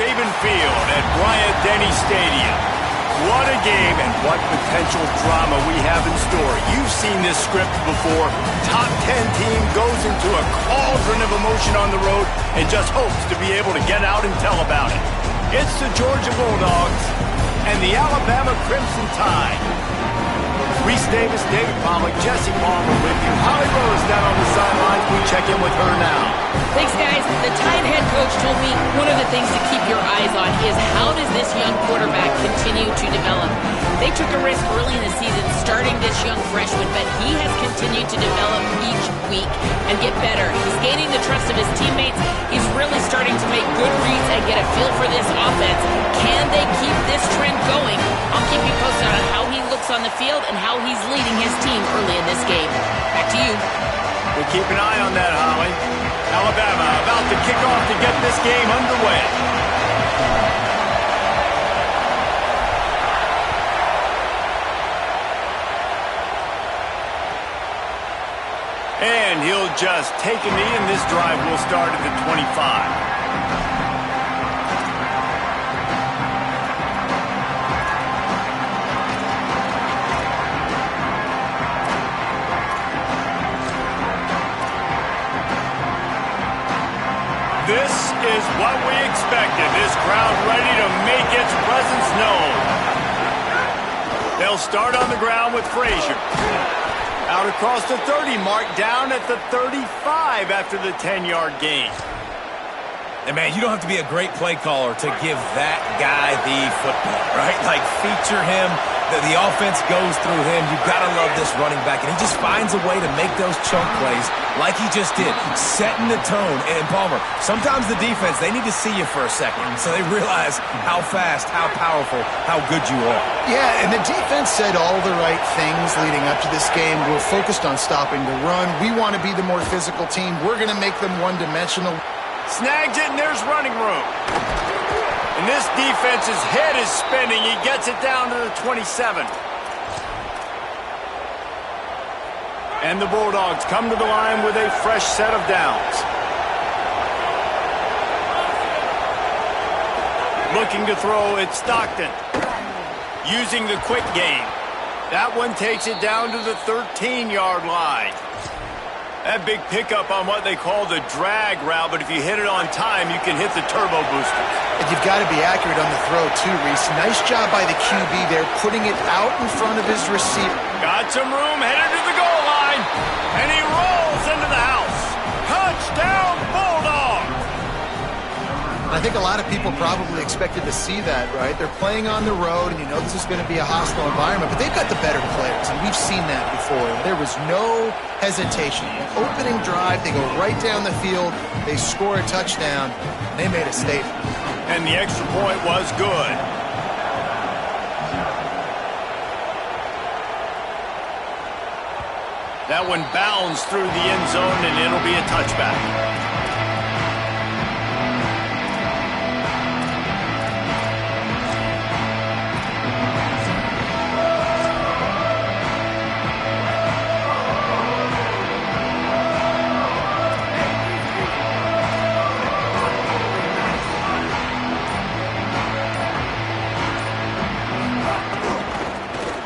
Saban Field at Bryant-Denny Stadium. What a game and what potential drama we have in store. You've seen this script before. Top 10 team goes into a cauldron of emotion on the road and just hopes to be able to get out and tell about it. It's the Georgia Bulldogs and the Alabama Crimson Tide. Reese Davis, David Pollack, Jesse Palmer with you. Holly Rose down on the sidelines. We check in with her now. Thanks, guys. The Tide head coach told me one of the things to keep your eyes on is how does this young quarterback continue to develop. They took a risk early in the season starting this young freshman, but he has continued to develop each week and get better. He's gaining the trust of his teammates. He's really starting to make good reads and get a feel for this offense. Can they keep this trend going? I'll keep you posted on how he looks on the field and how he's leading his team early in this game. Back to you. We'll keep an eye on that, Holly. Alabama about to kick off to get this game underway. And he'll just take a knee, and this drive will start at the 25. This is what we expected. This crowd ready to make its presence known. They'll start on the ground with Frazier. Out across the 30 mark, down at the 35 after the 10-yard gain. And, man, you don't have to be a great play caller to give that guy the football, right? Like, feature him. The offense goes through him. You've got to love this running back. And he just finds a way to make those chunk plays like he just did, setting the tone. And, Palmer, sometimes the defense, they need to see you for a second so they realize how fast, how powerful, how good you are. Yeah, and the defense said all the right things leading up to this game. We're focused on stopping the run. We want to be the more physical team. We're going to make them one-dimensional. Snags it, and there's running room. And this defense's head is spinning. He gets it down to the 27. And the Bulldogs come to the line with a fresh set of downs. Looking to throw, it's Stockton. Using the quick game. That one takes it down to the 13-yard line. That big pickup on what they call the drag route, but if you hit it on time, you can hit the turbo booster. And you've got to be accurate on the throw, too, Reese. Nice job by the QB there, putting it out in front of his receiver. Got some room, headed to the goal line, and he rolls into the house. Touchdown, Bulldogs! I think a lot of people probably expected to see that, right? They're playing on the road, and you know this is going to be a hostile environment, but they've got the better players, and we've seen that before. There was no hesitation. Opening drive, they go right down the field, they score a touchdown, and they made a statement. And the extra point was good. That one bounds through the end zone, and it'll be a touchback.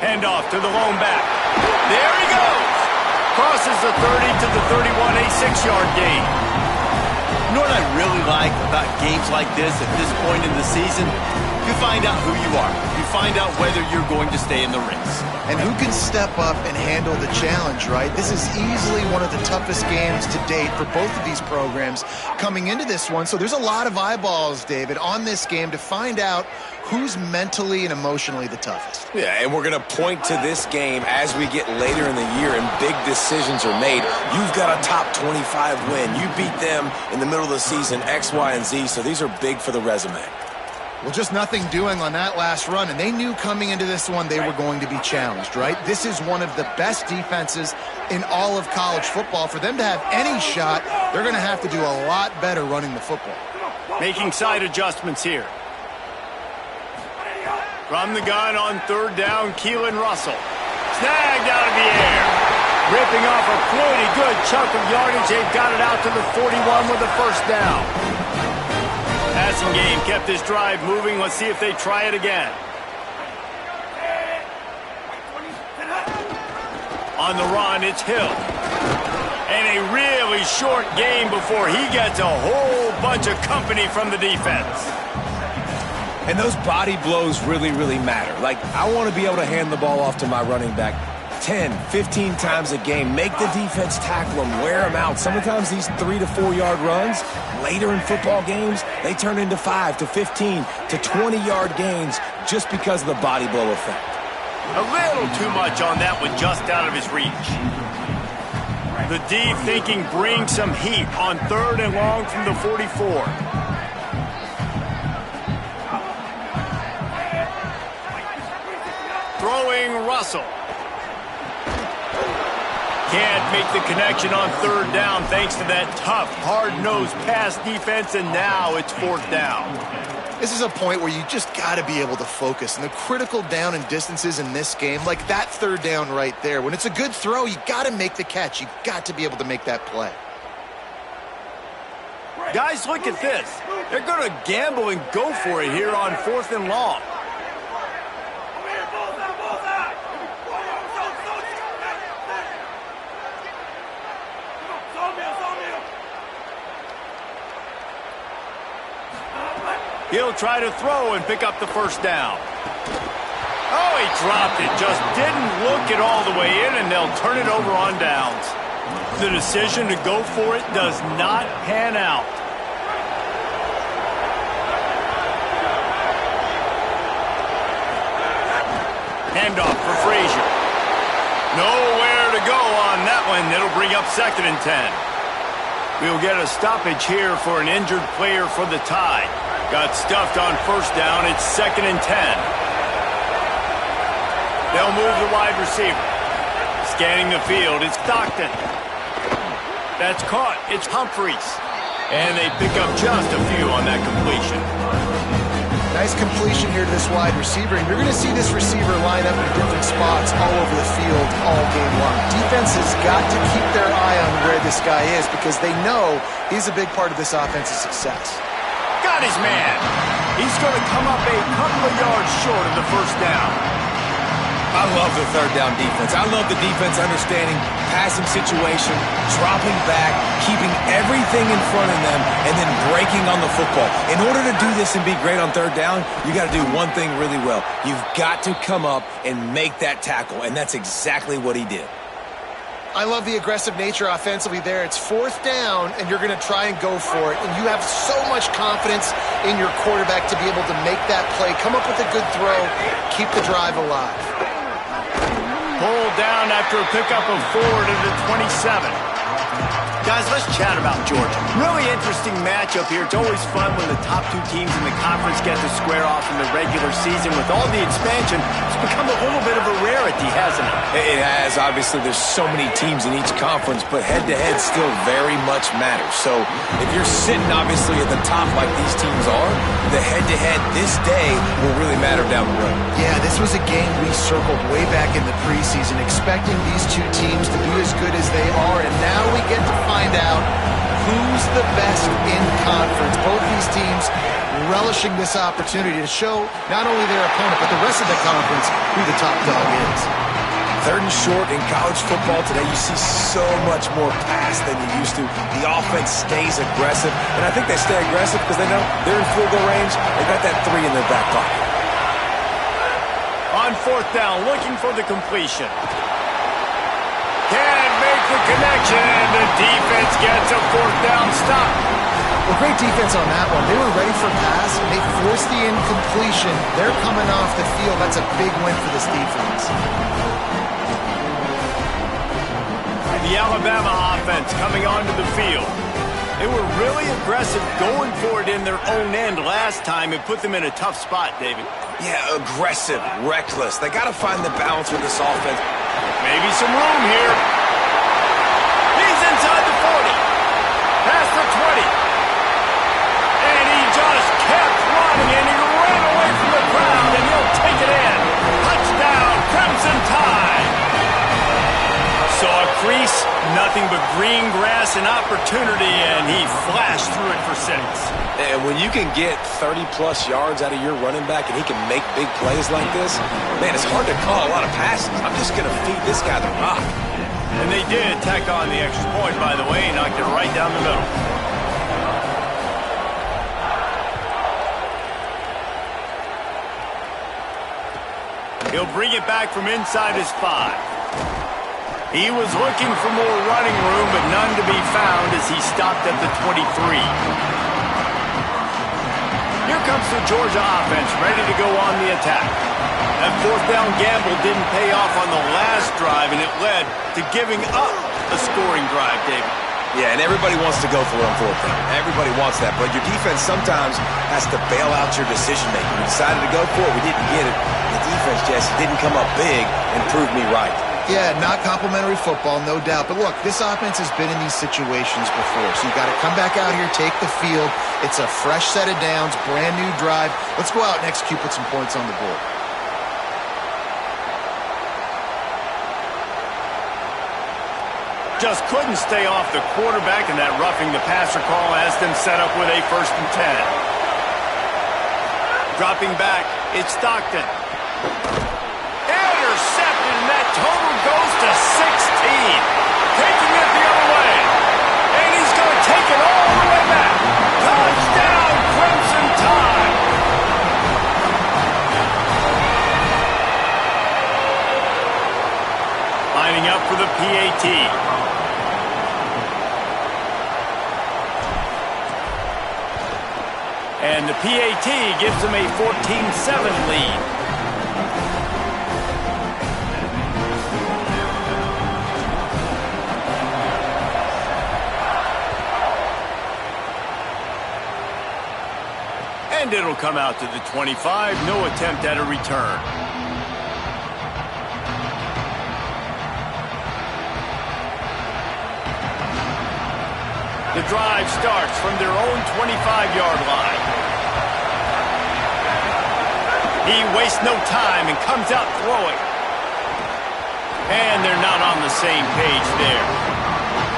Handoff to the lone back. There he goes. Crosses the 30 to the 31, a 6-yard gain. You know what I really like about games like this at this point in the season? You find out who you are. You find out whether you're going to stay in the race. And who can step up and handle the challenge, right? This is easily one of the toughest games to date for both of these programs coming into this one. So there's a lot of eyeballs, David, on this game to find out who's mentally and emotionally the toughest. Yeah, and we're going to point to this game as we get later in the year and big decisions are made. You've got a top 25 win. You beat them in the middle of the season, X, Y, and Z, so these are big for the resume. Well, just nothing doing on that last run, and they knew coming into this one they were going to be challenged, right? This is one of the best defenses in all of college football. For them to have any shot, they're going to have to do a lot better running the football. Making side adjustments here. From the gun on third down, Keelan Russell. Snagged out of the air. Ripping off a pretty good chunk of yardage. They've got it out to the 41 with the first down. Passing game kept this drive moving. Let's see if they try it again. On the run, it's Hill. And a really short game before he gets a whole bunch of company from the defense. And those body blows really, really matter. Like, I want to be able to hand the ball off to my running back 10, 15 times a game. Make the defense tackle them, wear them out. Sometimes these 3 to 4 yard runs, later in football games, they turn into 5 to 15 to 20 yard gains just because of the body blow effect. A little too much on that one, just out of his reach. The deep thinking brings some heat on 3rd and long from the 44. Throwing Russell. Can't make the connection on 3rd down thanks to that tough, hard-nosed pass defense, and now it's 4th down. This is a point where you just got to be able to focus. And the critical down and distances in this game, like that 3rd down right there, when it's a good throw, you got to make the catch. You got to be able to make that play. Guys, look at this. They're going to gamble and go for it here on 4th and long. He'll try to throw and pick up the 1st down. Oh, he dropped it. Just didn't look it all the way in, and they'll turn it over on downs. The decision to go for it does not pan out. Handoff for Frazier. Nowhere to go on that one. It'll bring up 2nd and 10. We'll get a stoppage here for an injured player for the Tide. Got stuffed on 1st down. It's 2nd and 10. They'll move the wide receiver. Scanning the field, it's Stockton. That's caught. It's Humphreys. And they pick up just a few on that completion. Nice completion here to this wide receiver. And you're going to see this receiver line up in different spots all over the field all game long. Defense has got to keep their eye on where this guy is because they know he's a big part of this offense's success. Got his man. He's going to come up a couple of yards short of the 1st down. I love the 3rd down defense. I love the defense understanding passing situation, dropping back, keeping everything in front of them, and then breaking on the football. In order to do this and be great on 3rd down, you got to do one thing really well. You've got to come up and make that tackle, and that's exactly what he did. I love the aggressive nature offensively there. It's 4th down, and you're going to try and go for it. And you have so much confidence in your quarterback to be able to make that play, come up with a good throw, keep the drive alive. Pulled down after a pickup of 4 to the 27. Guys, let's chat about Georgia. Really interesting matchup here. It's always fun when the top 2 teams in the conference get to square off in the regular season. With all the expansion, it's become a little bit of a rarity, hasn't it? It has. Obviously, there's so many teams in each conference, but head-to-head still very much matters. So if you're sitting, obviously, at the top like these teams are, the head-to-head this day will really matter down the road. Yeah, this was a game we circled way back in the preseason, expecting these 2 teams to be as good as they are, and now we get to find out who's the best in conference. Both these teams relishing this opportunity to show not only their opponent, but the rest of the conference who the top dog is. 3rd and short in college football today, you see so much more pass than you used to. The offense stays aggressive, and I think they stay aggressive because they know they're in field goal range. They got that 3 in their back pocket. On 4th down, looking for the completion. Can't make the connection, and the defense gets a 4th down stop. Well, great defense on that one. They were ready for pass, and they forced the incompletion. They're coming off the field. That's a big win for this defense. The Alabama offense coming onto the field. They were really aggressive going for it in their own end last time and put them in a tough spot, David. Yeah, aggressive, reckless. They got to find the balance with this offense. Maybe some room here. He's inside the 40. Past the 20. And he just kept running, and he ran away from the crowd, and he'll take it in. Touchdown, Crimson Tide. Saw a crease, Nothing but green grass and opportunity, and he flashed through it for 6. And when you can get 30-plus yards out of your running back and he can make big plays like this, man, it's hard to call a lot of passes. I'm just going to feed this guy the rock. And they did tack on the extra point, by the way, and knocked it right down the middle. He'll bring it back from inside his 5. He was looking for more running room, but none to be found as he stopped at the 23. Here comes the Georgia offense, ready to go on the attack. That 4th down gamble didn't pay off on the last drive, and it led to giving up a scoring drive, David. Yeah, and everybody wants to go for it on 4th down. Everybody wants that, but your defense sometimes has to bail out your decision-making. We decided to go for it. We didn't get it. The defense, Jesse, didn't come up big and prove me right. Yeah, not complimentary football, no doubt. But look, this offense has been in these situations before. So you got to come back out here, take the field. It's a fresh set of downs, brand new drive. Let's go out and execute, put some points on the board. Just couldn't stay off the quarterback, and that roughing the passer call has them set up with a 1st and 10. Dropping back, it's Stockton. Intercepted, and that total goes to 16. Taking it the other way. And he's going to take it all the way back. Touchdown, Crimson Tide. Lining up for the PAT. And the PAT gives them a 14-7 lead. And it'll come out to the 25. No attempt at a return. The drive starts from their own 25-yard line. He wastes no time and comes out throwing. And they're not on the same page there.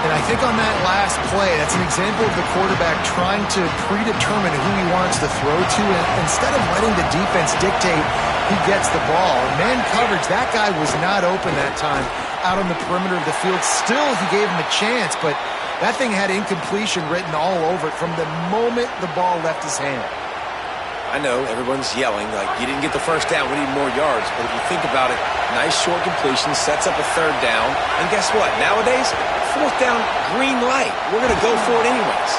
And I think on that last play, that's an example of the quarterback trying to predetermine who he wants to throw to. And instead of letting the defense dictate who gets the ball, man coverage, that guy was not open that time out on the perimeter of the field. Still, he gave him a chance, but that thing had incompletion written all over it from the moment the ball left his hand. I know, everyone's yelling, like, you didn't get the 1st down, we need more yards. But if you think about it, nice short completion, sets up a 3rd down. And guess what? Nowadays, 4th down, green light. We're going to go for it anyways.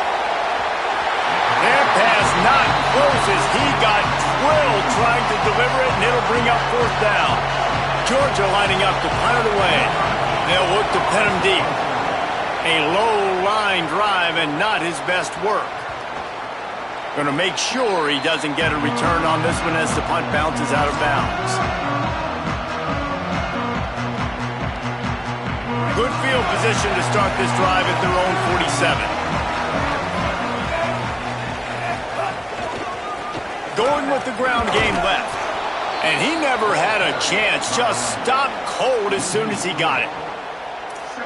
Their pass not closes. He got drilled trying to deliver it, and it'll bring up 4th down. Georgia lining up to punt it away. They'll look to pin him deep. A low-line drive and not his best work. Going to make sure he doesn't get a return on this one as the punt bounces out of bounds. Good field position to start this drive at their own 47. Going with the ground game left. And he never had a chance. Just stopped cold as soon as he got it.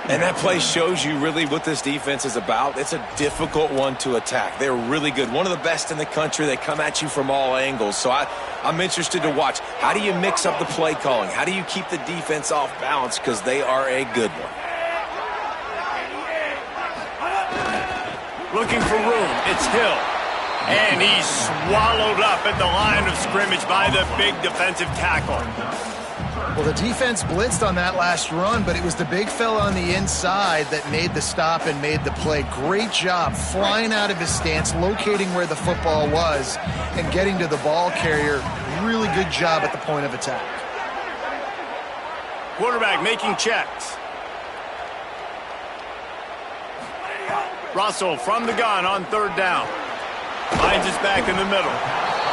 And that play shows you really what this defense is about. It's a difficult one to attack. They're really good. One of the best in the country. They come at you from all angles. So I'm interested to watch. How do you mix up the play calling? How do you keep the defense off balance? Because they are a good one. Looking for room. It's Hill. And he's swallowed up at the line of scrimmage by the big defensive tackle. Well, the defense blitzed on that last run, but it was the big fella on the inside that made the stop and made the play. Great job flying out of his stance, locating where the football was, and getting to the ball carrier. Really good job at the point of attack. Quarterback making checks. Russell from the gun on 3rd down. Finds us back in the middle.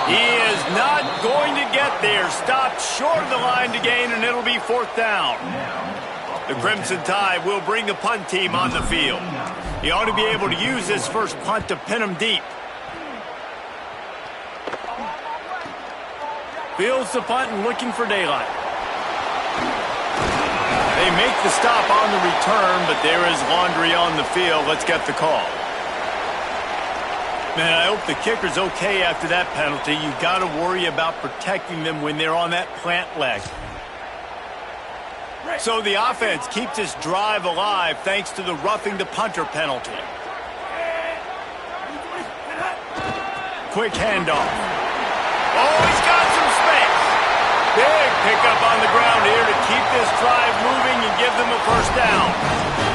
He is not going to get there. Stopped short of the line to gain, and it'll be 4th down. The Crimson Tide will bring the punt team on the field. He ought to be able to use this first punt to pin him deep. Fields the punt and looking for daylight. They make the stop on the return, but there is laundry on the field. Let's get the call. Man, I hope the kicker's okay after that penalty. You've got to worry about protecting them when they're on that plant leg. So the offense keeps this drive alive thanks to the roughing the punter penalty. Quick handoff. Oh, he's got some space. Big pickup on the ground here to keep this drive moving and give them a first down.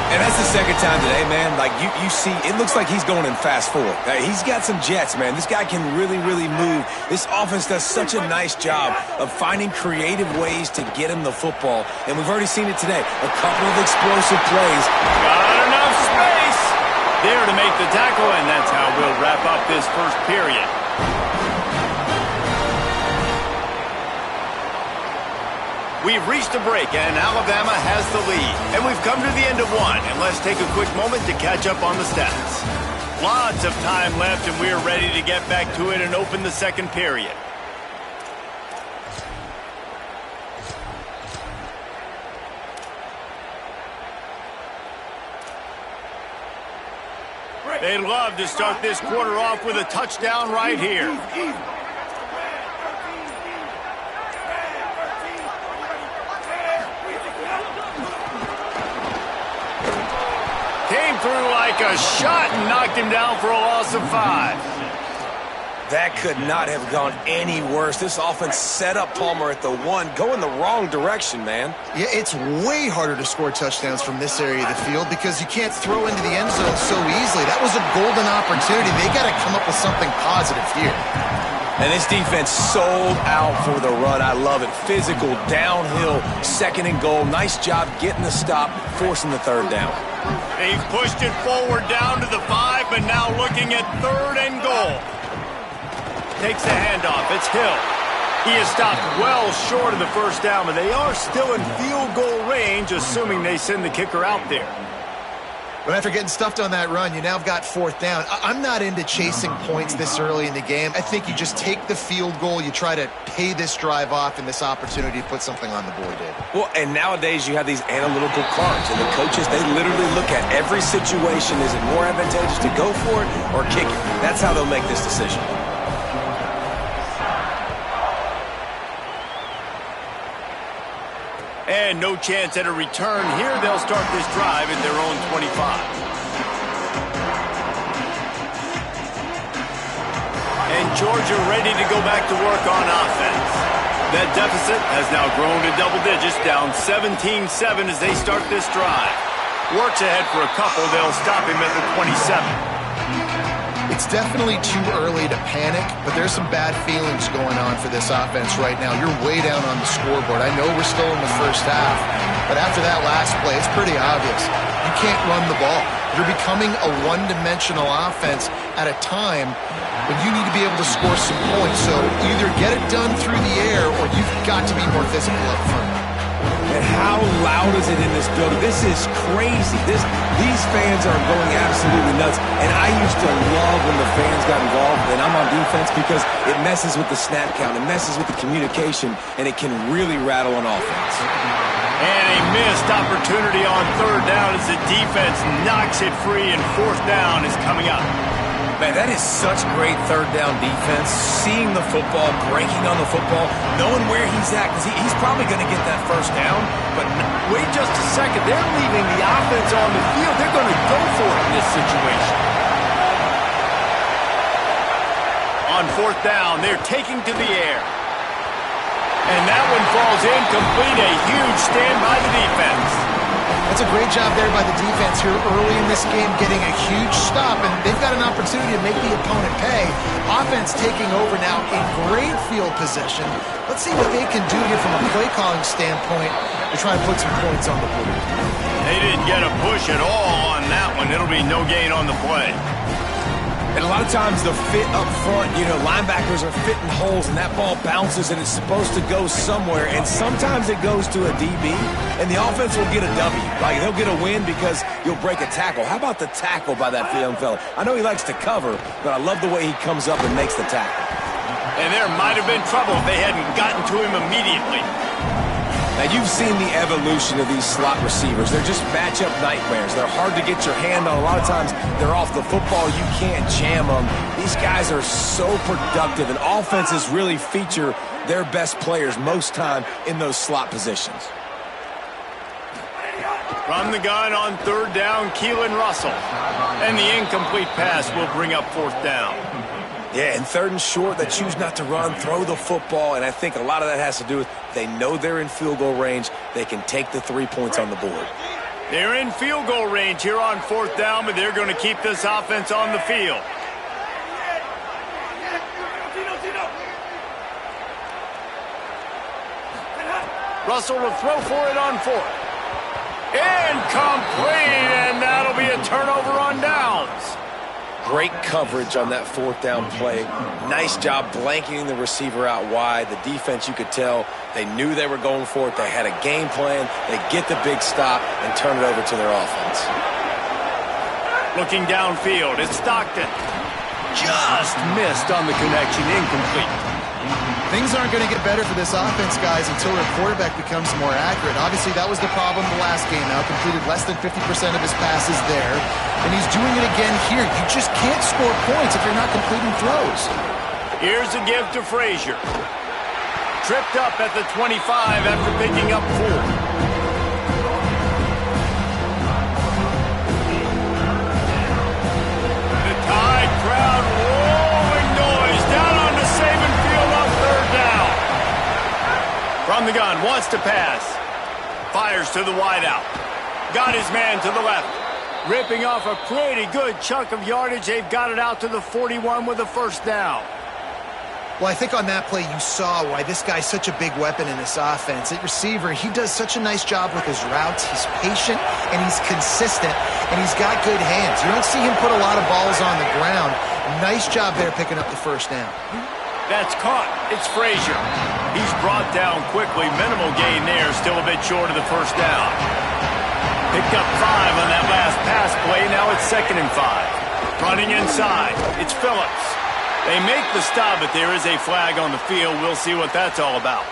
And that's the second time today, man. Like, you see, it looks like he's going in fast forward. He's got some jets, man. This guy can really, really move. This offense does such a nice job of finding creative ways to get him the football. And we've already seen it today. A couple of explosive plays. Got enough space there to make the tackle, and that's how we'll wrap up this first period. We've reached a break, and Alabama has the lead. And we've come to the end of one, and let's take a quick moment to catch up on the stats. Lots of time left, and we're ready to get back to it and open the second period. They'd love to start this quarter off with a touchdown right here. Came through like a shot and knocked him down for a loss of 5. That could not have gone any worse. This offense set up Palmer at the 1, going the wrong direction, man. Yeah, it's way harder to score touchdowns from this area of the field because you can't throw into the end zone so easily. That was a golden opportunity. They got to come up with something positive here. And this defense sold out for the run. I love it. Physical, downhill, second and goal. Nice job getting the stop, forcing the third down. They've pushed it forward down to the 5, but now looking at third and goal. Takes the handoff. It's Hill. He is stopped well short of the first down, but they are still in field goal range, assuming they send the kicker out there. But after getting stuffed on that run, you now have got fourth down. I'm not into chasing points this early in the game. I think you just take the field goal. You try to pay this drive off and this opportunity to put something on the board, Dave. Well, and nowadays you have these analytical cards, and the coaches, they literally look at every situation. Is it more advantageous to go for it or kick it? That's how they'll make this decision. And no chance at a return here. They'll start this drive at their own 25. And Georgia ready to go back to work on offense. That deficit has now grown to double digits, down 17-7 as they start this drive. Works ahead for a couple. They'll stop him at the 27. It's definitely too early to panic, but there's some bad feelings going on for this offense right now. You're way down on the scoreboard. I know we're still in the first half, but after that last play, it's pretty obvious. You can't run the ball. You're becoming a one-dimensional offense at a time when you need to be able to score some points. So either get it done through the air or you've got to be more physical up front. And how loud is it in this building? This is crazy. These fans are going absolutely nuts. And I used to love when the fans got involved, and I'm on defense, because it messes with the snap count. It messes with the communication, and it can really rattle an offense. And a missed opportunity on third down as the defense knocks it free, and fourth down is coming up. Man, that is such great third down defense. Seeing the football, breaking on the football, knowing where he's at, because he's probably going to get that first down. But wait just a second. They're leaving the offense on the field. They're going to go for it in this situation. On fourth down, they're taking to the air. And that one falls incomplete. A huge stand by the defense. That's a great job there by the defense here early in this game, getting a huge stop, and they've got an opportunity to make the opponent pay. Offense taking over now in great field position. Let's see what they can do here from a play calling standpoint to try and put some points on the board. They didn't get a push at all on that one. It'll be no gain on the play. And a lot of times the fit up front, linebackers are fitting holes, and that ball bounces, and it's supposed to go somewhere. And sometimes it goes to a DB, and the offense will get a W. Like, they'll get a win because you'll break a tackle. How about the tackle by that young fella? I know he likes to cover, but I love the way he comes up and makes the tackle. And there might have been trouble if they hadn't gotten to him immediately. Now, you've seen the evolution of these slot receivers. They're just matchup nightmares. They're hard to get your hand on. A lot of times, they're off the football. You can't jam them. These guys are so productive, and offenses really feature their best players most time in those slot positions. From the gun on third down, Keelan Russell. And the incomplete pass will bring up fourth down. Yeah, and third and short, they choose not to run, throw the football, and I think a lot of that has to do with they know they're in field goal range. They can take the 3 points on the board. They're in field goal range here on fourth down, but they're going to keep this offense on the field. Russell will throw for it on fourth. Incomplete, and that'll be a turnover on downs. Great coverage on that fourth down play. Nice job blanketing the receiver out wide. The defense, you could tell, they knew they were going for it. They had a game plan. They get the big stop and turn it over to their offense. Looking downfield, it's Stockton. Just missed on the connection, incomplete. Things aren't going to get better for this offense, guys, until their quarterback becomes more accurate. Obviously, that was the problem the last game out. Completed less than 50% of his passes there. And he's doing it again here. You just can't score points if you're not completing throws. Here's a give to Frazier. Tripped up at the 25 after picking up 4. The Tide crowd rolling noise down on the Saban field on third down. From the gun, wants to pass. Fires to the wideout. Got his man to the left. Ripping off a pretty good chunk of yardage. They've got it out to the 41 with a first down. Well, I think on that play you saw why this guy's such a big weapon in this offense. At receiver, he does such a nice job with his routes. He's patient, and he's consistent, and he's got good hands. You don't see him put a lot of balls on the ground. Nice job there picking up the first down. That's caught. It's Frazier. He's brought down quickly. Minimal gain there. Still a bit short of the first down. Picked up 5 on that last pass play. Now it's 2nd and 5. Running inside. It's Phillips. They make the stop, but there is a flag on the field. We'll see what that's all about.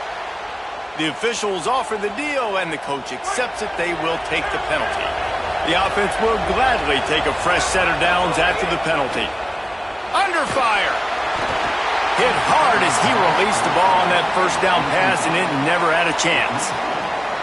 The officials offer the deal, and the coach accepts it. They will take the penalty. The offense will gladly take a fresh set of downs after the penalty. Under fire. Hit hard as he released the ball on that first down pass, and it never had a chance.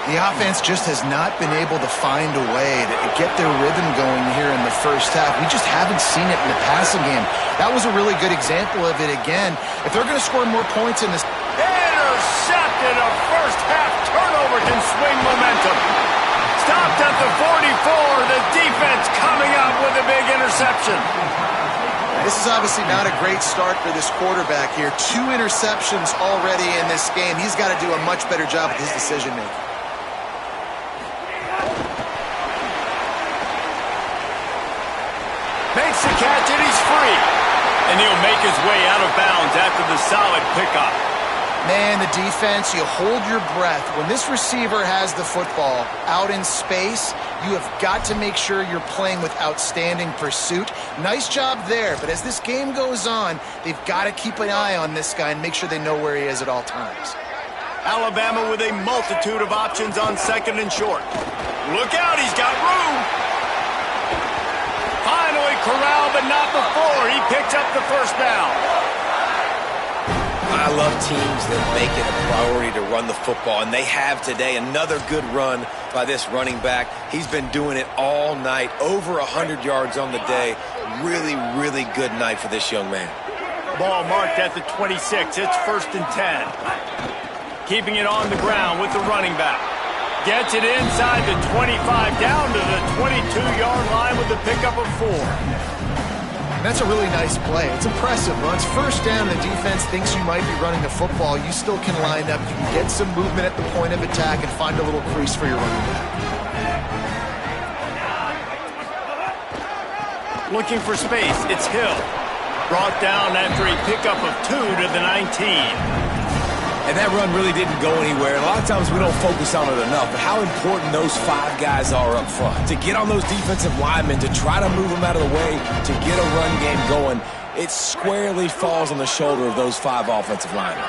The offense just has not been able to find a way to get their rhythm going here in the first half. We just haven't seen it in the passing game. That was a really good example of it again. If they're going to score more points in this... Intercepted! A first half turnover can swing momentum. Stopped at the 44. The defense coming up with a big interception. This is obviously not a great start for this quarterback here. 2 interceptions already in this game. He's got to do a much better job with his decision-making. Makes the catch and he's free. And he'll make his way out of bounds after the solid pickup. Man, the defense, you hold your breath. When this receiver has the football out in space, you have got to make sure you're playing with outstanding pursuit. Nice job there, but as this game goes on, they've got to keep an eye on this guy and make sure they know where he is at all times. Alabama with a multitude of options on 2nd and short. Look out, he's got room. Finally corralled, but not before. He picks up the first down. I love teams that make it a priority to run the football, and they have today. Another good run by this running back. He's been doing it all night, over 100 yards on the day. Really, really good night for this young man. Ball marked at the 26. It's 1st and 10. Keeping it on the ground with the running back. Gets it inside the 25, down to the 22-yard line with the pickup of 4. That's a really nice play. It's impressive. When it's first down and the defense thinks you might be running the football, you still can line up. You can get some movement at the point of attack and find a little crease for your running back. Looking for space. It's Hill. Brought down after a pickup of 2 to the 19. And that run really didn't go anywhere. And a lot of times we don't focus on it enough, but how important those 5 guys are up front. To get on those defensive linemen, to try to move them out of the way, to get a run game going, it squarely falls on the shoulder of those 5 offensive linemen.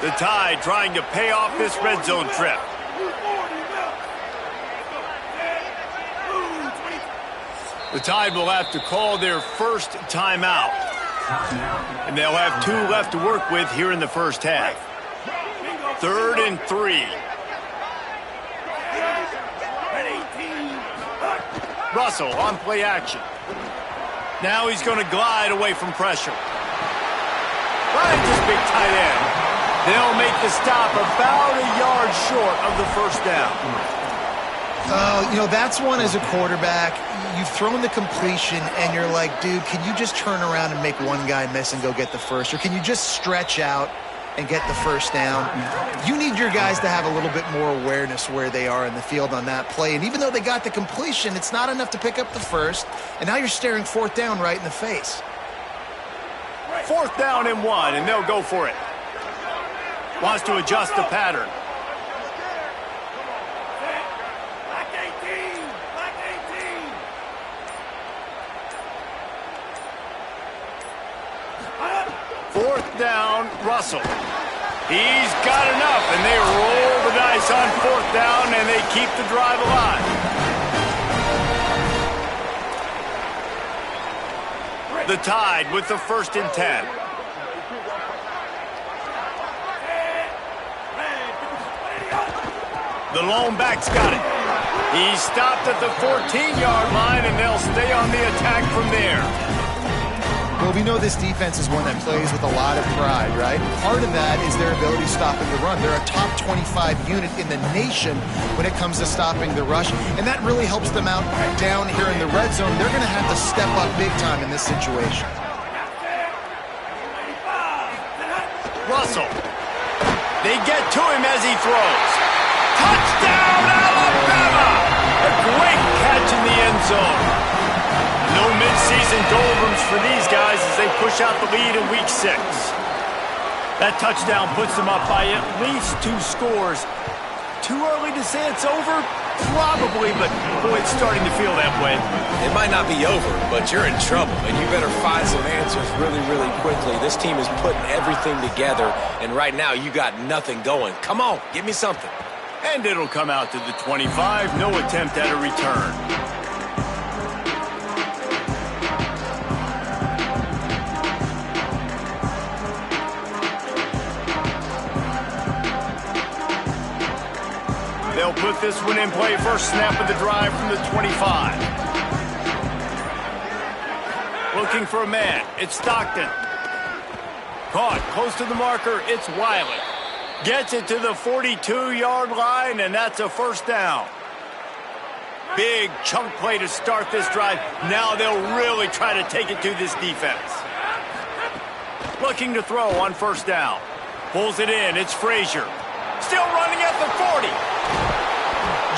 The Tide trying to pay off this red zone trip. The Tide will have to call their first timeout. And they'll have 2 left to work with here in the first half. 3rd and 3. Russell on play action. Now he's going to glide away from pressure. Finds his big tight end. They'll make the stop about a yard short of the first down. You know, that's one as a quarterback. You've thrown the completion, and you're like, dude, can you just turn around and make one guy miss and go get the first? Or can you just stretch out and get the first down? You need your guys to have a little bit more awareness where they are in the field on that play. And even though they got the completion, it's not enough to pick up the first. And now you're staring 4th down right in the face. 4th down and 1, and they'll go for it. Wants to adjust the pattern. Down, Russell. He's got enough, and they roll the dice on 4th down, and they keep the drive alive. The Tide with the 1st and 10. The lone back's got it. He's stopped at the 14-yard line, and they'll stay on the attack from there. Well, we know this defense is one that plays with a lot of pride, right? Part of that is their ability stopping the run. They're a top 25 unit in the nation when it comes to stopping the rush, and that really helps them out down here in the red zone. They're going to have to step up big time in this situation. Russell. They get to him as he throws. Touchdown, Alabama! A great catch in the end zone. No mid-season doldrums for these guys as they push out the lead in Week 6. That touchdown puts them up by at least 2 scores. Too early to say it's over? Probably, but boy, it's starting to feel that way. It might not be over, but you're in trouble, and you better find some answers really, really quickly. This team is putting everything together, and right now you got nothing going. Come on, give me something. And it'll come out to the 25. No attempt at a return. They'll put this one in play. First snap of the drive from the 25. Looking for a man. It's Stockton. Caught close to the marker. It's Wiley. Gets it to the 42-yard line, and that's a first down. Big chunk play to start this drive. Now they'll really try to take it to this defense. Looking to throw on first down. Pulls it in. It's Frazier. Still running at the 40.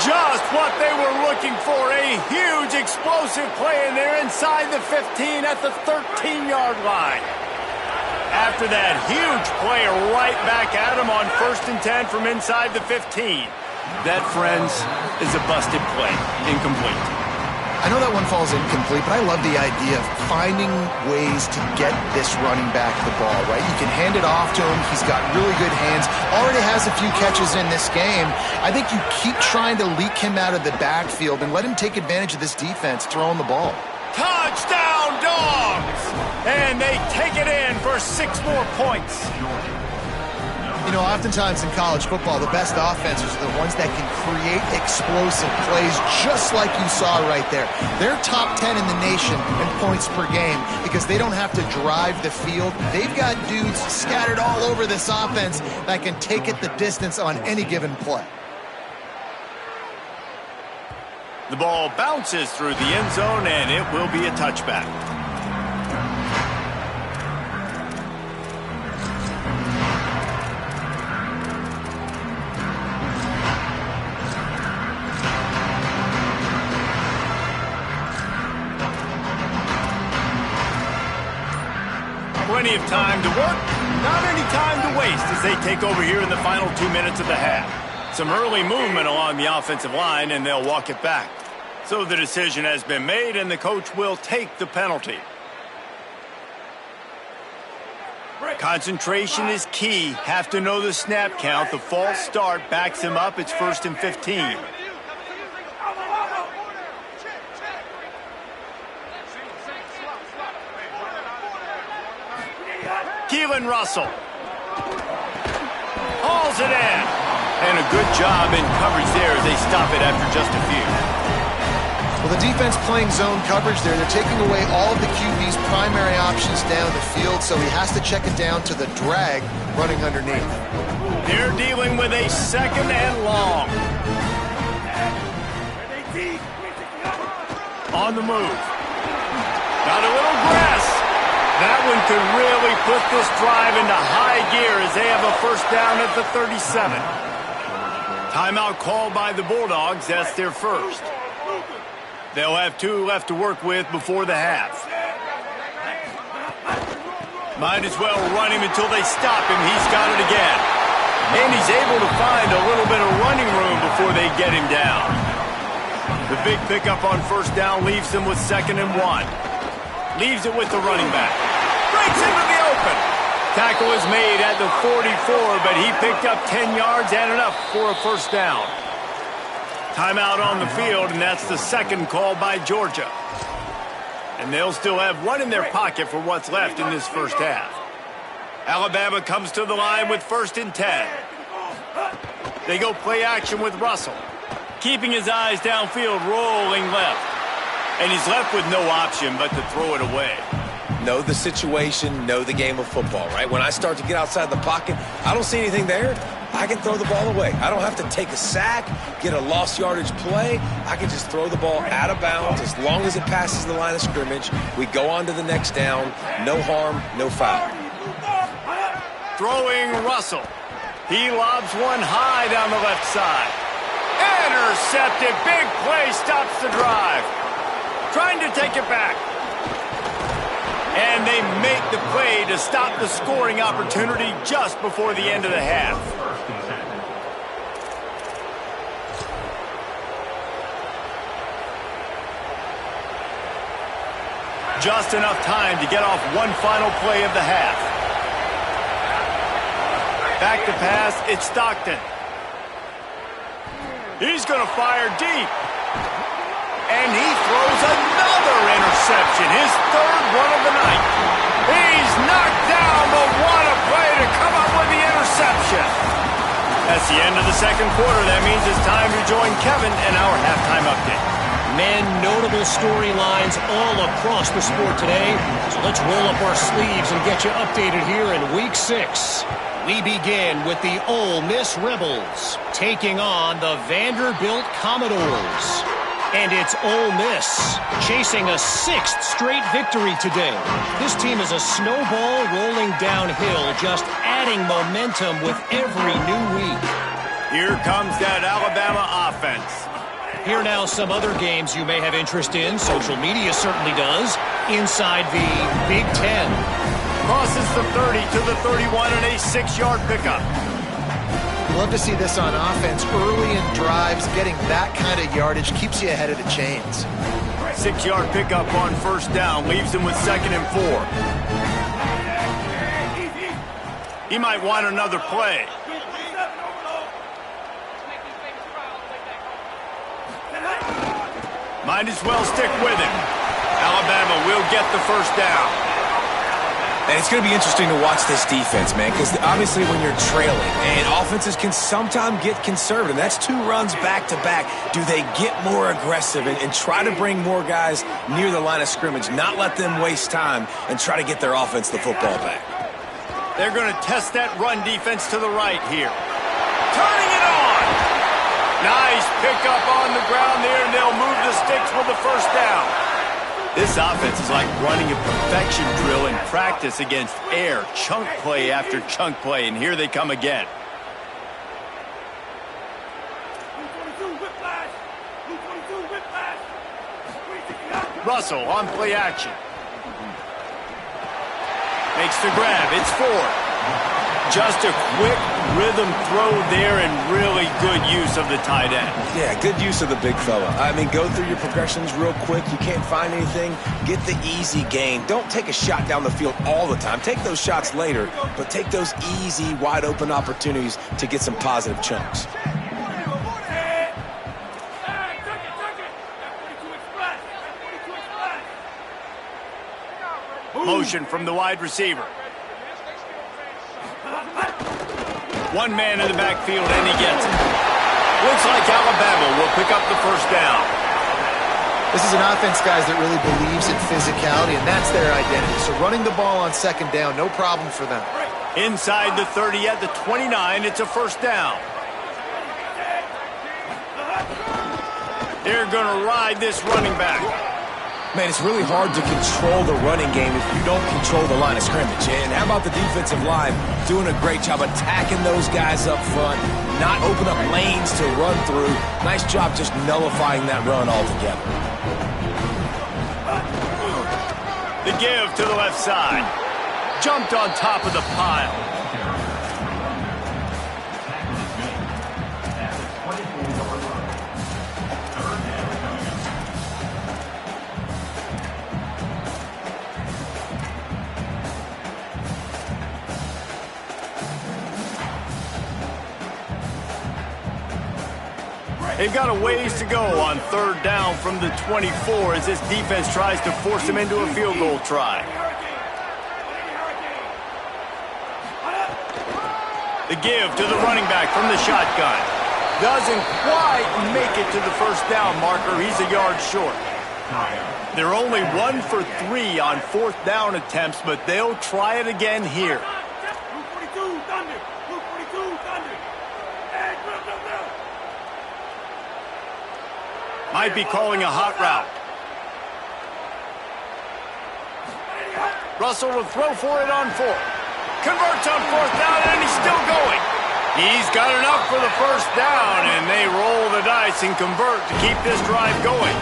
Just what they were looking for. A huge explosive play, and they're inside the 15 at the 13-yard line. After that huge play, right back at him on 1st and 10 from inside the 15. That, friends, is a busted play. Incomplete. I know that one falls incomplete, but I love the idea of finding ways to get this running back the ball, right? You can hand it off to him. He's got really good hands. Already has a few catches in this game. I think you keep trying to leak him out of the backfield and let him take advantage of this defense throwing the ball. Touchdown, Dogs! And they take it in for 6 more points. You know, oftentimes in college football, the best offenses are the ones that can create explosive plays, just like you saw right there. They're top 10 in the nation in points per game because they don't have to drive the field. They've got dudes scattered all over this offense that can take it the distance on any given play. The ball bounces through the end zone, and it will be a touchback. Plenty of time to work, not any time to waste as they take over here in the final 2 minutes of the half. Some early movement along the offensive line, and they'll walk it back. So the decision has been made, and the coach will take the penalty. Concentration is key. Have to know the snap count. The false start backs him up. It's 1st and 15. Jalen Russell. Hauls it in. And a good job in coverage there as they stop it after just a few. Well, the defense playing zone coverage there. They're taking away all of the QB's primary options down the field, so he has to check it down to the drag running underneath. They're dealing with a second and long. On the move. Got a little grass. That one could really put this drive into high gear as they have a first down at the 37. Timeout called by the Bulldogs. That's their first. They'll have 2 left to work with before the half. Might as well run him until they stop him. He's got it again. And he's able to find a little bit of running room before they get him down. The big pickup on first down leaves them with 2nd and 1. Leaves it with the running back. Breaks into the open. Tackle is made at the 44, but he picked up 10 yards and enough for a first down. Timeout on the field, and that's the second call by Georgia. And they'll still have 1 in their pocket for what's left in this first half. Alabama comes to the line with 1st and 10. They go play action with Russell. Keeping his eyes downfield, rolling left. And he's left with no option but to throw it away. Know the situation, know the game of football, right? When I start to get outside the pocket, I don't see anything there. I can throw the ball away. I don't have to take a sack, get a lost yardage play. I can just throw the ball out of bounds as long as it passes the line of scrimmage. We go on to the next down. No harm, no foul. Throwing Russell. He lobs one high down the left side. Intercepted. Big play stops the drive. Trying to take it back. And they make the play to stop the scoring opportunity just before the end of the half. Just enough time to get off one final play of the half. Back to pass, it's Stockton. He's going to fire deep. And he throws another interception, his 3rd one of the night. He's knocked down, but what a play to come up with the interception. That's the end of the second quarter. That means it's time to join Kevin in our halftime update. Men, notable storylines all across the sport today. So let's roll up our sleeves and get you updated here in Week 6. We begin with the Ole Miss Rebels taking on the Vanderbilt Commodores. And it's Ole Miss chasing a 6th straight victory today. This team is a snowball rolling downhill, just adding momentum with every new week. Here comes that Alabama offense. Here now some other games you may have interest in. Social media certainly does. Inside the Big Ten. Crosses the 30 to the 31 and a 6-yard pickup. Love to see this on offense early in drives. Getting that kind of yardage keeps you ahead of the chains. 6-yard pickup on first down leaves him with 2nd and 4. He might want another play. Might as well stick with him. Alabama will get the first down. And it's going to be interesting to watch this defense, man, because obviously when you're trailing, and offenses can sometimes get conservative. That's 2 runs back-to-back. Do they get more aggressive and try to bring more guys near the line of scrimmage, not let them waste time, and try to get their offense the football back? They're going to test that run defense to the right here. Turning it on. Nice pickup on the ground there, and they'll move the sticks with the first down. This offense is like running a perfection drill in practice against air. Chunk play after chunk play, and here they come again. Russell on play action. Makes the grab. It's 4. Just a quick rhythm throw there and really good use of the tight end. Yeah, good use of the big fella. I mean, go through your progressions real quick. You can't find anything. Get the easy gain. Don't take a shot down the field all the time. Take those shots later, but take those easy, wide-open opportunities to get some positive chunks. Motion from the wide receiver. One man in the backfield, and he gets it. Looks like Alabama will pick up the first down. This is an offense, guys, that really believes in physicality, and that's their identity. So running the ball on second down, no problem for them. Inside the 30 at the 29, it's a first down. They're going to ride this running back. Man, it's really hard to control the running game if you don't control the line of scrimmage. And how about the defensive line doing a great job attacking those guys up front, not open up lanes to run through. Nice job just nullifying that run altogether. The give to the left side. Jumped on top of the pile. They've got a ways to go on third down from the 24 as this defense tries to force them into a field goal try. The give to the running back from the shotgun. Doesn't quite make it to the first down marker. He's a yard short. They're only 1 for 3 on fourth down attempts, but they'll try it again here. Might be calling a hot route. Russell will throw for it on fourth. Converts on fourth down, and he's still going. He's got enough for the first down, and they roll the dice and convert to keep this drive going.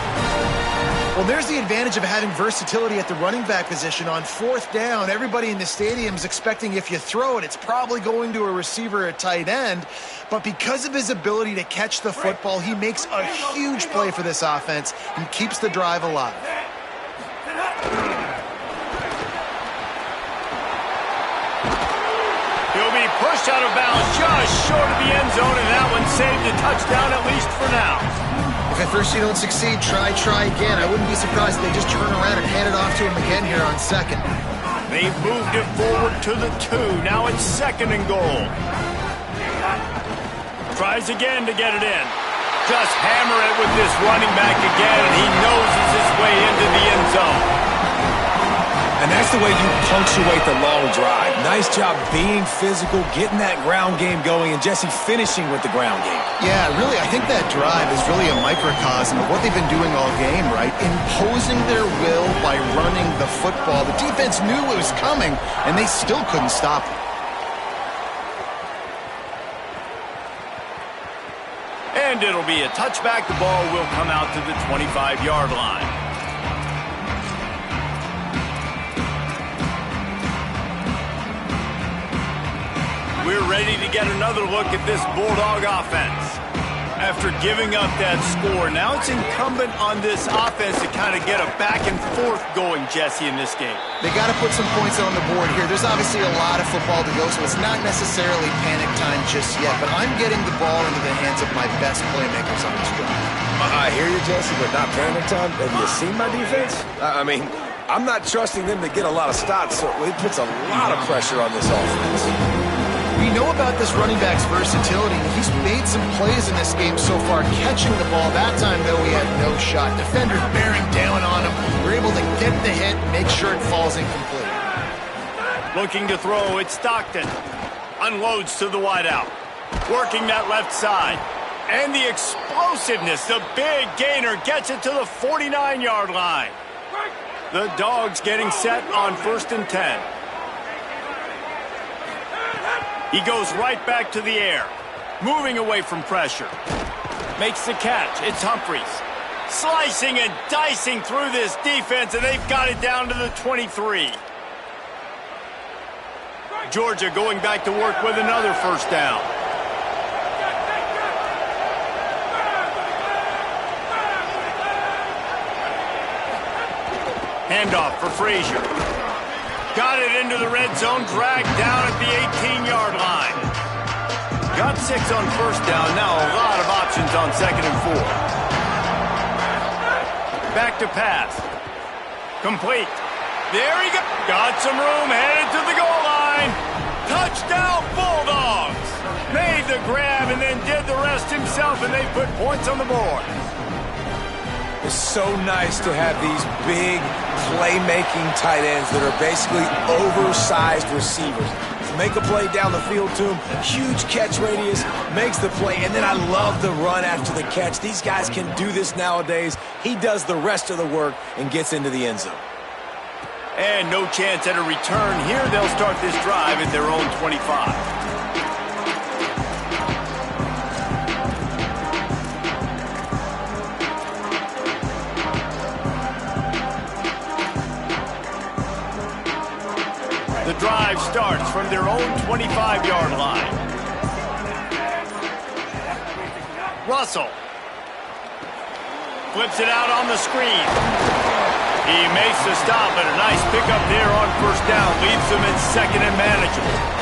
Well, there's the advantage of having versatility at the running back position. On fourth down, everybody in the stadium is expecting if you throw it, it's probably going to a receiver or tight end. But because of his ability to catch the football, he makes a huge play for this offense and keeps the drive alive. He'll be pushed out of bounds just short of the end zone, and that one saved a touchdown at least for now. If at first you don't succeed, try again. I wouldn't be surprised if they just turn around and hand it off to him again here on second. They've moved it forward to the 2. Now it's second and goal. Tries again to get it in. Just hammer it with this running back again, and he noses his way into the end zone. And that's the way you punctuate the long drive. Nice job being physical, getting that ground game going, and Jesse finishing with the ground game. Yeah, really, I think that drive is really a microcosm of what they've been doing all game, right? Imposing their will by running the football. The defense knew it was coming, and they still couldn't stop it. And it'll be a touchback. The ball will come out to the 25-yard line. We're ready to get another look at this Bulldog offense. After giving up that score, now it's incumbent on this offense to kind of get a back and forth going, Jesse, in this game. They got to put some points on the board here. There's obviously a lot of football to go, so it's not necessarily panic time just yet, but I'm getting the ball into the hands of my best playmakers on this drive. I hear you, Jesse, but not panic time. Have you seen my defense? I mean, I'm not trusting them to get a lot of stops, so it puts a lot of pressure on this offense. We know about this running back's versatility. He's made some plays in this game so far, catching the ball. That time, though, he had no shot. Defenders bearing down on him. We're able to get the hit, make sure it falls incomplete. Looking to throw, it's Stockton. Unloads to the wideout. Working that left side. And the explosiveness, the big gainer, gets it to the 49-yard line. The Dogs getting set on 1st and 10. He goes right back to the air, moving away from pressure. Makes the catch. It's Humphries. Slicing and dicing through this defense, and they've got it down to the 23. Georgia going back to work with another first down. Handoff for Frazier. Got it into the red zone, dragged down at the 18-yard line. Got 6 on first down, now a lot of options on 2nd and 4. Back to pass. Complete. There he goes. Got some room, headed to the goal line. Touchdown, Bulldogs! the grab and then did the rest himself, and they put points on the board. It's so nice to have these big playmaking tight ends that are basically oversized receivers. To make a play down the field to him, huge catch radius, makes the play, and then I love the run after the catch. These guys can do this nowadays. He does the rest of the work and gets into the end zone. And no chance at a return here. They'll start this drive at their own 25. The drive starts from their own 25-yard line. Russell flips it out on the screen. He makes the stop, and a nice pickup there on first down. Leaves them in second and manageable.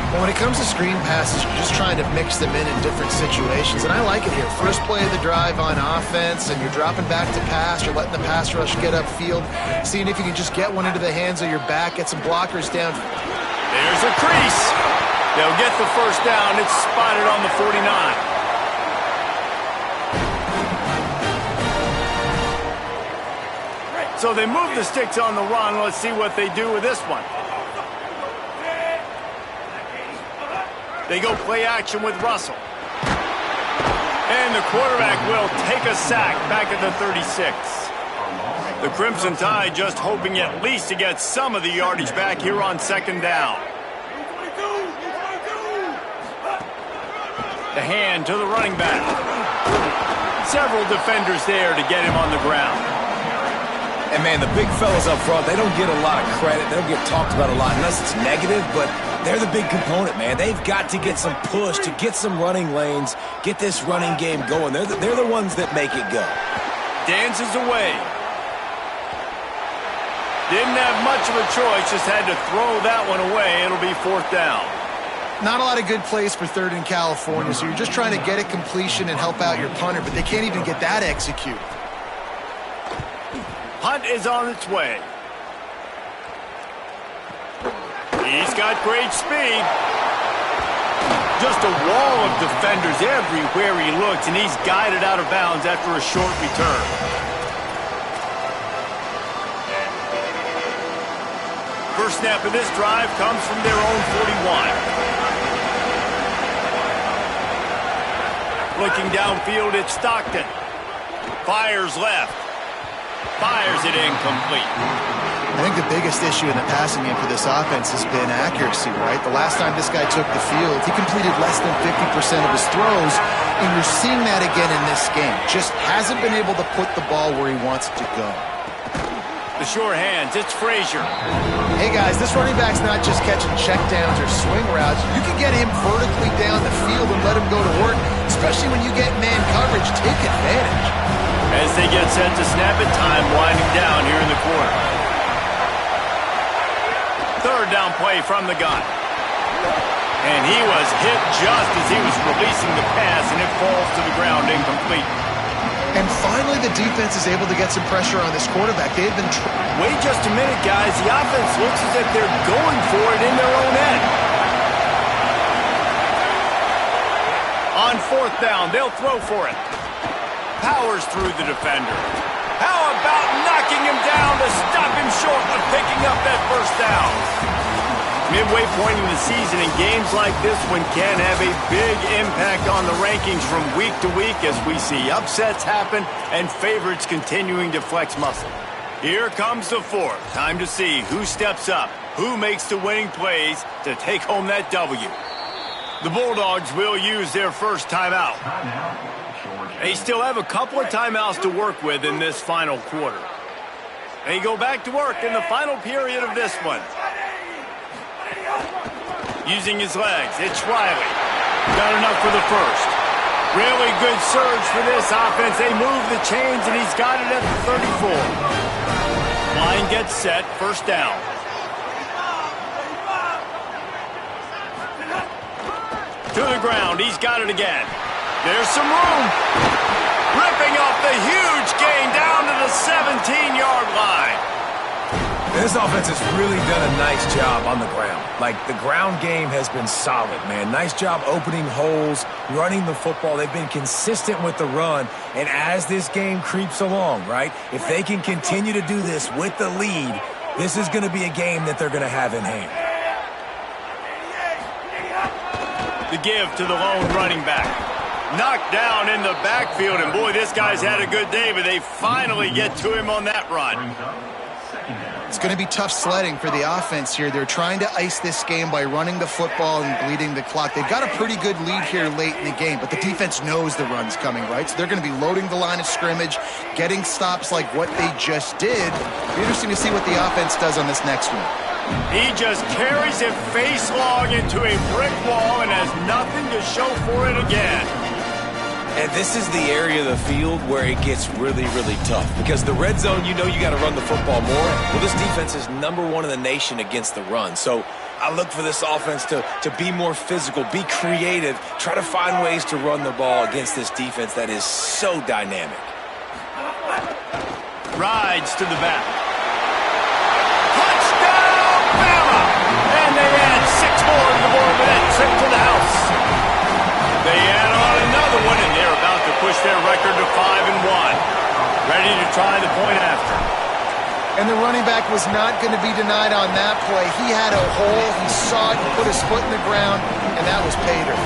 Well, when it comes to screen passes, you're just trying to mix them in different situations, and I like it here. First play of the drive on offense, and you're dropping back to pass. You're letting the pass rush get upfield, seeing if you can just get one into the hands of your back, get some blockers down. There's a crease. They'll get the first down. It's spotted on the 49. So they move the sticks on the run. Let's see what they do with this one. They go play action with Russell. And the quarterback will take a sack back at the 36. The Crimson Tide just hoping at least to get some of the yardage back here on second down. The hand to the running back. Several defenders there to get him on the ground. And, man, the big fellas up front, they don't get a lot of credit. They don't get talked about a lot unless it's negative, but they're the big component, man. They've got to get some push, to get some running lanes, get this running game going. They're the ones that make it go. Dances away. Didn't have much of a choice, just had to throw that one away. It'll be fourth down. Not a lot of good plays for third in California, so you're just trying to get it completion and help out your punter, but they can't even get that executed. Punt is on its way. He's got great speed. Just a wall of defenders everywhere he looks, and he's guided out of bounds after a short return. First snap of this drive comes from their own 41. Looking downfield, it's Stockton. Fires left. Fires it incomplete. I think the biggest issue in the passing game for this offense has been accuracy, right? The last time this guy took the field, he completed less than 50% of his throws, and you're seeing that again in this game. Just hasn't been able to put the ball where he wants it to go. The sure hands, it's Frazier. Hey, guys, this running back's not just catching checkdowns or swing routes. You can get him vertically down the field and let him go to work, especially when you get man coverage. Take advantage. As they get set to snap it, time winding down here in the quarter. Third down play from the gun. And he was hit just as he was releasing the pass, and it falls to the ground incomplete. And finally, the defense is able to get some pressure on this quarterback. They've been... Wait just a minute, guys. The offense looks as if they're going for it in their own end. On fourth down, they'll throw for it. Powers through the defender. How about knocking him down to stop him short of picking up that first down? Midway point in the season, and games like this one can have a big impact on the rankings from week to week as we see upsets happen and favorites continuing to flex muscle. Here comes the fourth. Time to see who steps up, who makes the winning plays to take home that W. The Bulldogs will use their first timeout. They still have a couple of timeouts to work with in this final quarter. They go back to work in the final period of this one. Using his legs, it's Riley. Got enough for the first. Really good surge for this offense. They move the chains, and he's got it at the 34. Line gets set, first down. To the ground, he's got it again. There's some room. Ripping off the huge gain down to the 17-yard line. And this offense has really done a nice job on the ground. Like, the ground game has been solid, man. Nice job opening holes, running the football. They've been consistent with the run. And as this game creeps along, right, if they can continue to do this with the lead, this is going to be a game that they're going to have in hand. The give to the lone running back. Knocked down in the backfield, and boy, this guy's had a good day, but they finally get to him on that run. It's going to be tough sledding for the offense here. They're trying to ice this game by running the football and bleeding the clock. They've got a pretty good lead here late in the game, but the defense knows the run's coming, right? So they're going to be loading the line of scrimmage, getting stops like what they just did. It'll be interesting to see what the offense does on this next one. He just carries it face long into a brick wall and has nothing to show for it again. And this is the area of the field where it gets really, really tough. Because the red zone, you know you got to run the football more. Well, this defense is #1 in the nation against the run. So I look for this offense to be more physical, be creative, try to find ways to run the ball against this defense that is so dynamic. Rides to the back. Touchdown, Bama! And they add 6 more to the board with that trip to the house. They add on another one, and they're about to push their record to 5-1. Ready to try the point after. And the running back was not going to be denied on that play. He had a hole, he saw it, he put his foot in the ground, and that was pay dirt.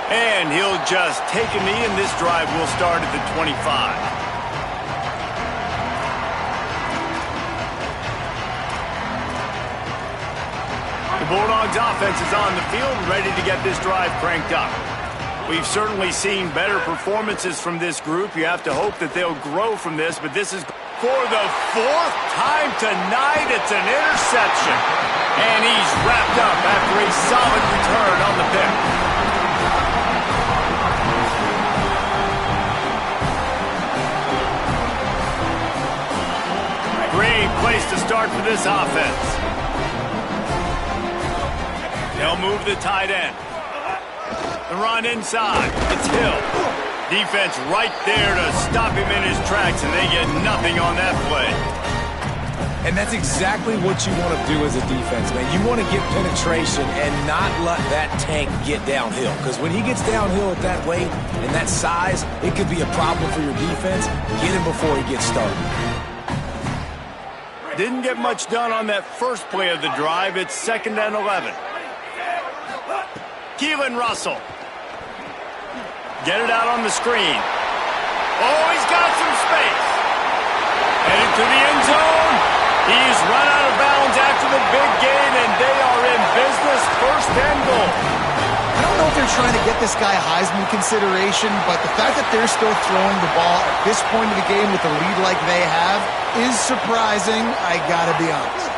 And he'll just take a knee, and this drive will start at the 25. The Bulldogs offense is on the field, ready to get this drive cranked up. We've certainly seen better performances from this group. You have to hope that they'll grow from this, but this is for the 4th time tonight. It's an interception. And he's wrapped up after a solid return on the pick. Great place to start for this offense. They'll move the tight end. The run inside. It's Hill. Defense right there to stop him in his tracks, and they get nothing on that play. And that's exactly what you want to do as a defense, man. You want to get penetration and not let that tank get downhill. Because when he gets downhill at that weight and that size, it could be a problem for your defense. Get him before he gets started. Didn't get much done on that first play of the drive. It's 2nd and 11. Keelan Russell. Get it out on the screen. Oh, he's got some space. Headed to the end zone. He's run out of bounds after the big gain, and they are in business. 1st and goal. I don't know if they're trying to get this guy Heisman consideration, but the fact that they're still throwing the ball at this point of the game with a lead like they have is surprising, I gotta be honest.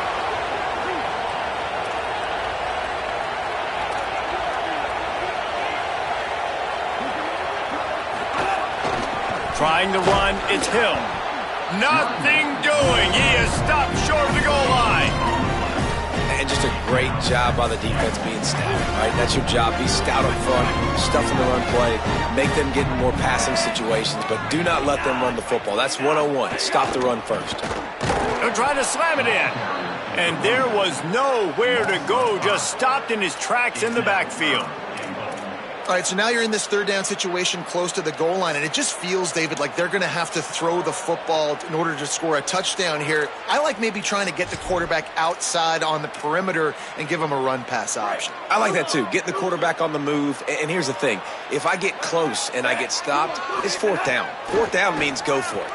Trying to run, it's Hill. Nothing doing. He is stopped short of the goal line. And just a great job by the defense being stout, right? That's your job. Be stout up front, stuff in the run play, make them get in more passing situations, but do not let them run the football. That's 101. Stop the run first. They're trying to slam it in. And there was nowhere to go, just stopped in his tracks in the backfield. All right, so now you're in this 3rd down situation close to the goal line, and it just feels, David, like they're going to have to throw the football in order to score a touchdown here. I like maybe trying to get the quarterback outside on the perimeter and give him a run-pass option. I like that too. Get the quarterback on the move. And here's the thing. If I get close and I get stopped, it's 4th down. 4th down means go for it.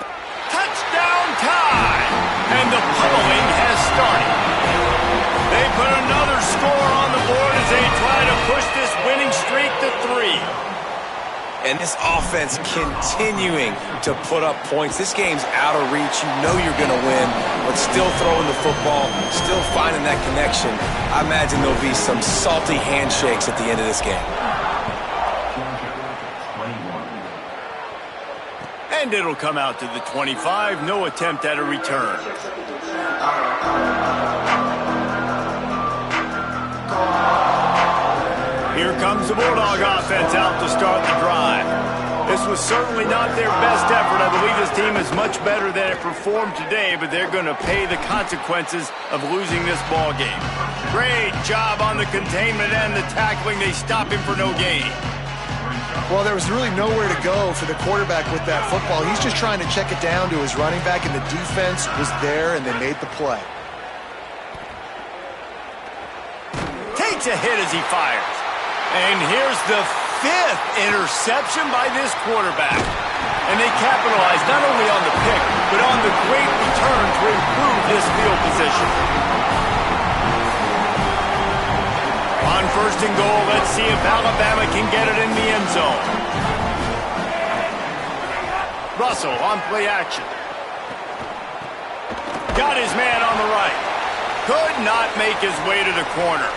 Touchdown time! And the pummeling has started. They put another score on the board as they try to push this winning streak to 3. And this offense continuing to put up points. This game's out of reach. You know you're going to win, but still throwing the football, still finding that connection. I imagine there'll be some salty handshakes at the end of this game. And it'll come out to the 25. No attempt at a return. Here comes the Bulldog offense out to start the drive. This was certainly not their best effort. I believe this team is much better than it performed today, but they're going to pay the consequences of losing this ball game. Great job on the containment and the tackling. They stop him for no gain. Well, there was really nowhere to go for the quarterback with that football. He's just trying to check it down to his running back, and the defense was there, and they made the play. Takes a hit as he fires. And here's the 5th interception by this quarterback. And they capitalize not only on the pick, but on the great return to improve this field position. On 1st and goal, let's see if Alabama can get it in the end zone. Russell on play action. Got his man on the right. Could not make his way to the corner.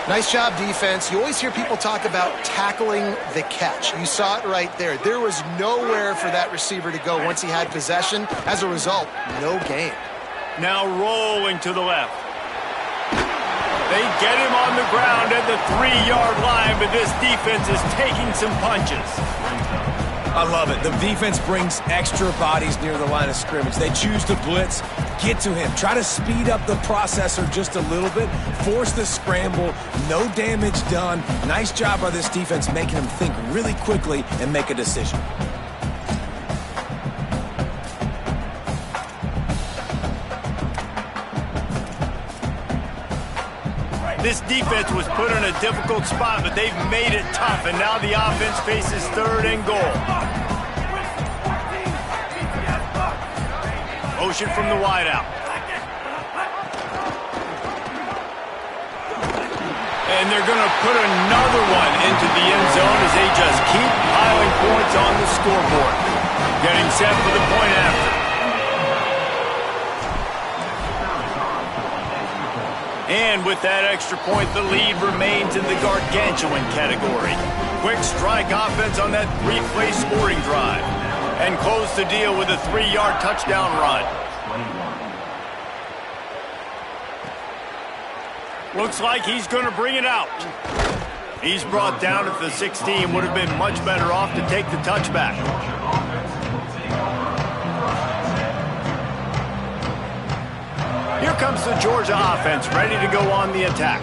Nice job, defense. You always hear people talk about tackling the catch. You saw it right there. There was nowhere for that receiver to go once he had possession. As a result, no gain. Now rolling to the left. They get him on the ground at the 3-yard line, but this defense is taking some punches. I love it. The defense brings extra bodies near the line of scrimmage. They choose to blitz, get to him, try to speed up the processor just a little bit, force the scramble, no damage done. Nice job by this defense making him think really quickly and make a decision. This defense was put in a difficult spot, but they've made it tough, and now the offense faces 3rd and goal. Motion from the wideout. And they're going to put another one into the end zone as they just keep piling points on the scoreboard. Getting set for the point after. And with that extra point, the lead remains in the gargantuan category. Quick strike offense on that 3-play scoring drive. And close the deal with a 3-yard touchdown run. Looks like he's going to bring it out. He's brought down at the 16. Would have been much better off to take the touchback. Here comes the Georgia offense, ready to go on the attack.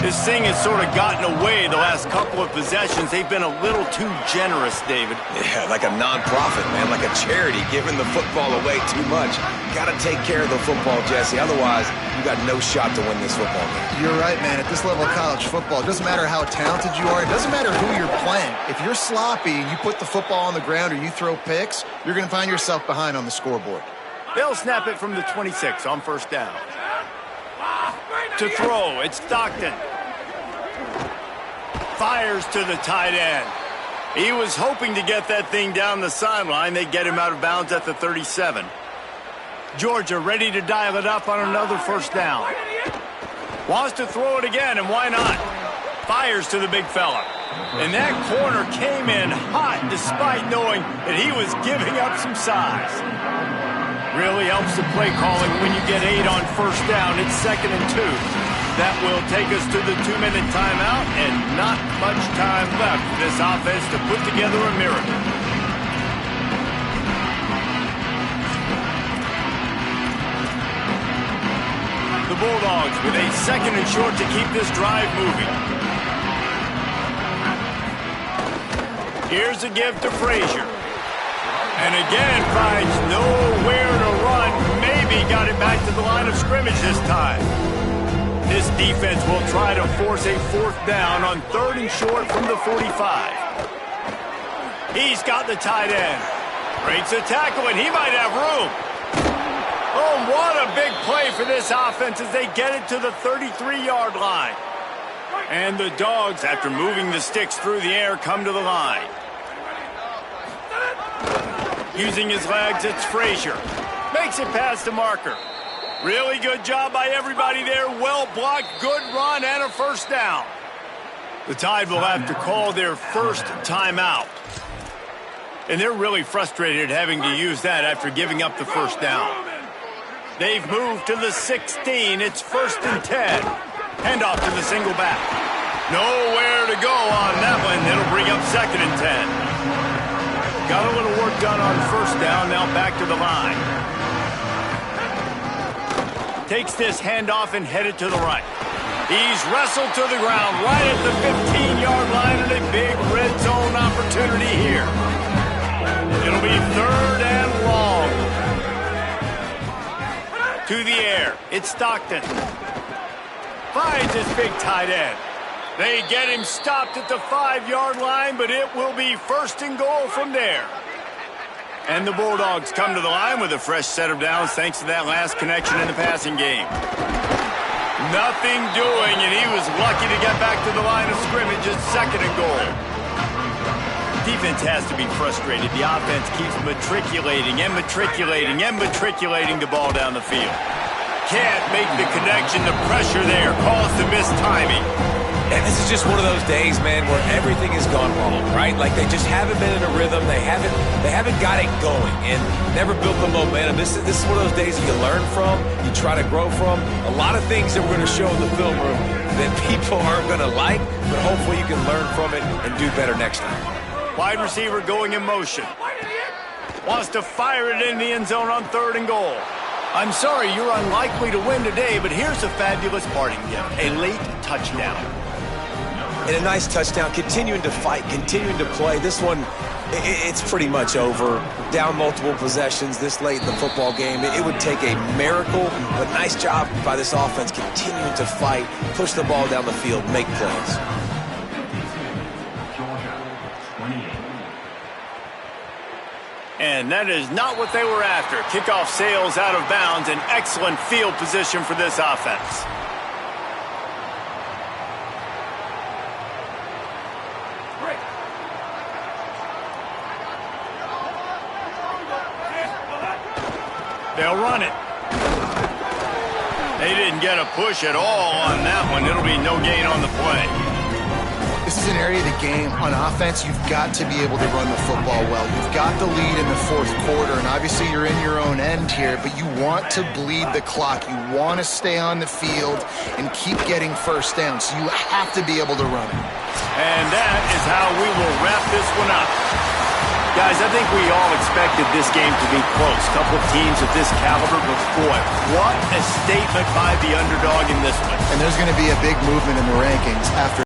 This thing has sort of gotten away the last couple of possessions. They've been a little too generous, David. Yeah, like a non-profit, man, like a charity, giving the football away too much. Got to take care of the football, Jesse. Otherwise, you got no shot to win this football game. You're right, man. At this level of college football, it doesn't matter how talented you are. It doesn't matter who you're playing. If you're sloppy and you put the football on the ground or you throw picks, you're going to find yourself behind on the scoreboard. They'll snap it from the 26 on 1st down. To throw, it's Stockton. Fires to the tight end. He was hoping to get that thing down the sideline. They get him out of bounds at the 37. Georgia ready to dial it up on another 1st down. Wants to throw it again, and why not? Fires to the big fella. And that corner came in hot despite knowing that he was giving up some size. Really helps the play calling when you get 8 on 1st down. It's 2nd and 2. That will take us to the 2-minute timeout, and not much time left for this offense to put together a miracle. The Bulldogs with a 2nd and short to keep this drive moving. Here's a give to Frazier. And again finds nowhere to run. Maybe got it back to the line of scrimmage this time. This defense will try to force a 4th down on 3rd and short from the 45. He's got the tight end. Breaks a tackle, and he might have room. Oh, what a big play for this offense as they get it to the 33-yard line. And the Dogs, after moving the sticks through the air, come to the line. Using his legs, it's Frazier. Makes it past the marker. Really good job by everybody there. Well blocked, good run, and a 1st down. The Tide will have to call their 1st timeout. And they're really frustrated having to use that after giving up the 1st down. They've moved to the 16. It's 1st and 10. Handoff to the single back. Nowhere to go on that one. It'll bring up 2nd and 10. Got a little work done on first down. Now back to the line. Takes this handoff and headed to the right. He's wrestled to the ground right at the 15-yard line, and a big red zone opportunity here. It'll be 3rd and long. To the air. It's Stockton. Finds his big tight end. They get him stopped at the 5-yard line, but it will be 1st and goal from there. And the Bulldogs come to the line with a fresh set of downs thanks to that last connection in the passing game. Nothing doing, and he was lucky to get back to the line of scrimmage at 2nd and goal. Defense has to be frustrated. The offense keeps matriculating and matriculating and matriculating the ball down the field. Can't make the connection. The pressure there caused the missed timing. And this is just one of those days, man, where everything has gone wrong, right? Like they just haven't been in a rhythm. They haven't got it going and never built the momentum. This is one of those days that you learn from, you try to grow from. A lot of things that we're going to show in the film room that people aren't going to like, but hopefully you can learn from it and do better next time. Wide receiver going in motion. Wants to fire it in the end zone on 3rd and goal. I'm sorry, you're unlikely to win today, but here's a fabulous parting gift. A late touchdown. And a nice touchdown, continuing to fight, continuing to play. This one, it's pretty much over. Down multiple possessions this late in the football game. It would take a miracle, but nice job by this offense continuing to fight, push the ball down the field, make plays. And that is not what they were after. Kickoff sails out of bounds, and excellent field position for this offense. They'll run it. They didn't get a push at all on that one. It'll be no gain on the play. This is an area of the game. On offense, you've got to be able to run the football well. You've got the lead in the 4th quarter, and obviously you're in your own end here, but you want to bleed the clock. You want to stay on the field and keep getting first down, so you have to be able to run it. And that is how we will wrap this one up. Guys, I think we all expected this game to be close. Couple of teams of this caliber, but boy, what a statement by the underdog in this one. And there's going to be a big movement in the rankings after